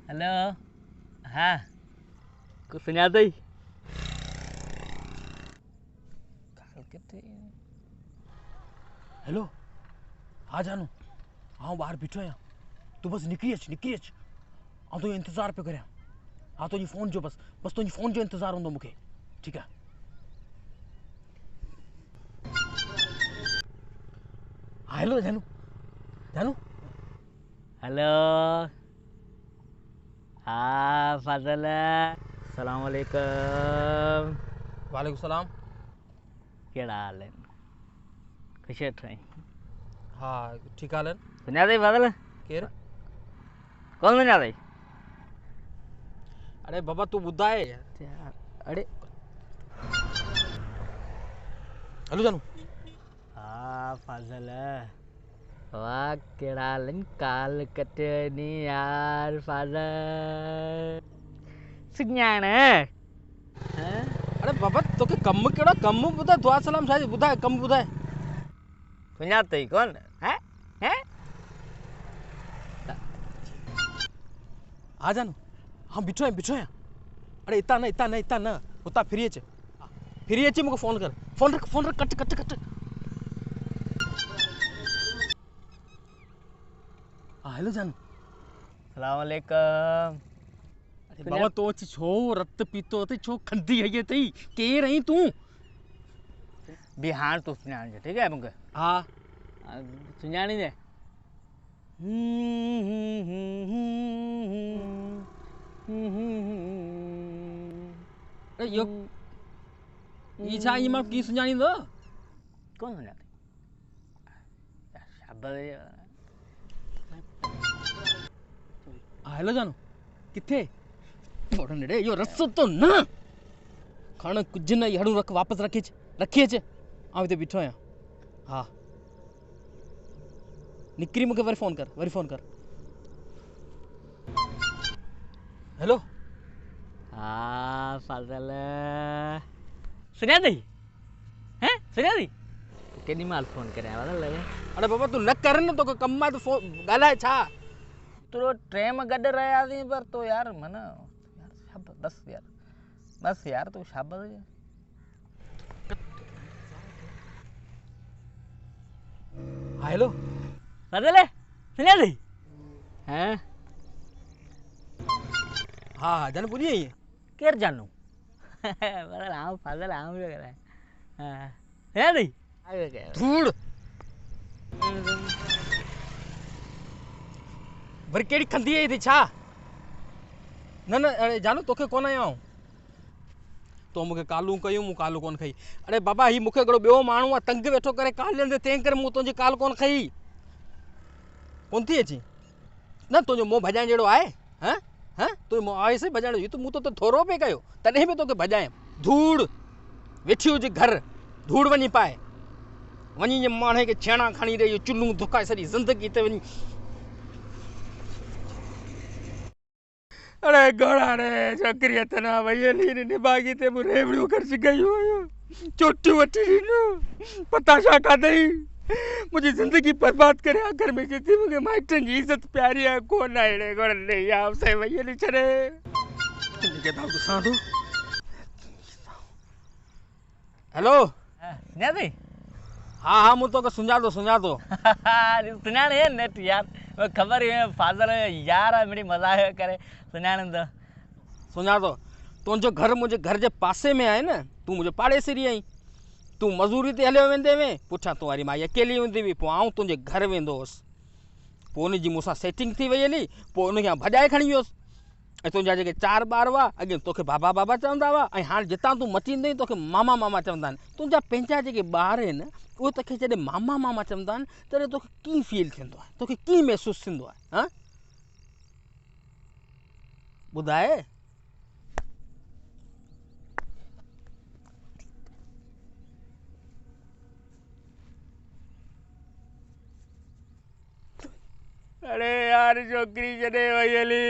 Hello. हाँ, कुछ सुञातो ही? हेलो। हाँ जानू, हाँ बाहर बीठो आहियां। तू बस निकिरी अच आउं तुंहिंजो इंतज़ार पियो करियां। हाँ तुंहिंजी फ़ोन जो बस तुंहिंजी फ़ोन जो इंतज़ार हूंदो मूंखे। ठीकु आहे। हाँ हेलो जानू। जानू हेलो। हाँ फाजल, सलाम वालेकुम। वालेकुम सलाम। केड़ा हाल है? खुश वेठो आहीं? हाँ ठीकु हाल आहिनि। सुञातई फाजल? केरु? कौन सुञातई? अरे बाबा तू ॿुधाए। अरे हेलो जानू। हाँ फाजल, वाह केड़ा हाल आहिनि? काल कटियो नी यार फाजल। सुञाण? अरे बाबा तोखे कमु कहिड़ो कमु ॿुधाए। दुआ सलाम छा ॿुधाए, कमु ॿुधाए। सुञातई कोन? हैं हैं? हाँ जानू, हाँ बीठो आहियां। अरे इतां न उतां फिरी अच। मूंखे फ़ोन कर। फ़ोन रख कट। हाँ हेलो जानू। सलाम वालेकुम। अरे बाबा तो अची छो रत पीतो अथई, छो खंदी हई अथई? केरु आहीं तूं? बिहार तू सुञाण, ठीक है मूंखे? हाँ सुञाणींदे? अरे यो ई छा ई मां कीअं सुञाणींदो? कोन सुञातई? शाबाश। हाँ हेलो जानू, किथे? थोड़ा नेड़े यो रस्तो तो न खण कुछ न हड़ू रख, वापस रखी अच। आउं हिते बीठो आहियां। हाँ निकिरी मूंखे वरी फ़ोन कर। हेलो। हाँ फाजल, सुञातई? हैं सुञातई? केॾी महिल फ़ोन करियां फाजल? अरे बाबा तू न कर न, तोखे कमु आहे त फ़ोन ॻाल्हाए छा? तुरो ट्रेम गॾु रहियासीं पर तो यार मन यार शाबाश बस यार तू शाबाश। हाँ हेलो। फाजल सुञातई? हैं? हाँ जानू पुॼी आई? केरु जानू? फाजल आउं पियो ॻाल्हायां। हाँ सुञातई? धूड़ वरी कहिड़ी खंदी आई अथई छा? न अरे जानू तोखे कोन आयो आऊं। तो मूंखे कालू कयूं, मूं कालू कोन खई। अरे बाबा ही मूंखे हिकिड़ो ॿियो माण्हू आहे तंग वेठो करे काल ॾींदे, तंहिं करे मूं तुंहिंजी काल कोन खई। कोन थी अची? न तुंहिंजो मुंहुं भॼाइण जहिड़ो आहे? हाँ तुंहिंजो मुंहुं आहे सही भॼाइण जो? मूं तो थोरो पे कयो तॾहिं बि तोखे भॼाए। धूड़ वेठी हुजे घर, धूड़ वञी पाए, वञी जे माणे खे छेणा खणी ॾे, चुल्लू धुकाए सॼी ज़िंदगी ते वञी। अरे घोड़ा रे छोकिरी तना वयली ने बागी ते मु रेवड़ियो खर्च गयो चोटू वठी नो पताशा खादई, मुझे जिंदगी बर्बाद करे। आखिर में जिती मुझे माइटन जी इज्जत प्यारी है कोन आड़े घोड़ा ने या से वयली छरे के दाऊ तो साधु। हेलो। सुञातई? हाँ मु तो सुञा दो सुञाणे नेट यार, ख़बर ही फादर यार मेरी मज़ाक करे सुञाणंदो। सुञा दो तुंहिंजो घर मुंहिंजे घर जे पासे में आहे न, तूं मुंहिंजो पाड़ेसिरी आहीं। तूं मज़ूरी ते हलियो वेंदे में पुठियां तूं वारी माई अकेली हूंदी हुई, पोइ आउं तुंहिंजे घर वेंदो हुउसि, पोइ उनजी मूंसां सेटिंग थी वई हली, पोइ उनखे भॼाए खणी वियोसि। ऐं तुंहिंजा जेके 4 ॿार हुआ अॻे तोखे बाबा चवंदा हुआ, ऐं हाणे जितां तूं मटी ईंदई तोखे मामा चवंदा आहिनि। तुंहिंजा पंहिंजा जेके ॿार आहिनि उहे तोखे जॾहिं मामा चवंदा आहिनि तॾहिं तोखे कीअं फील थींदो आहे, तोखे कीअं महसूसु थींदो आहे? हाँ ॿुधाए। अरे यार छोकरी जॾहिं वई हली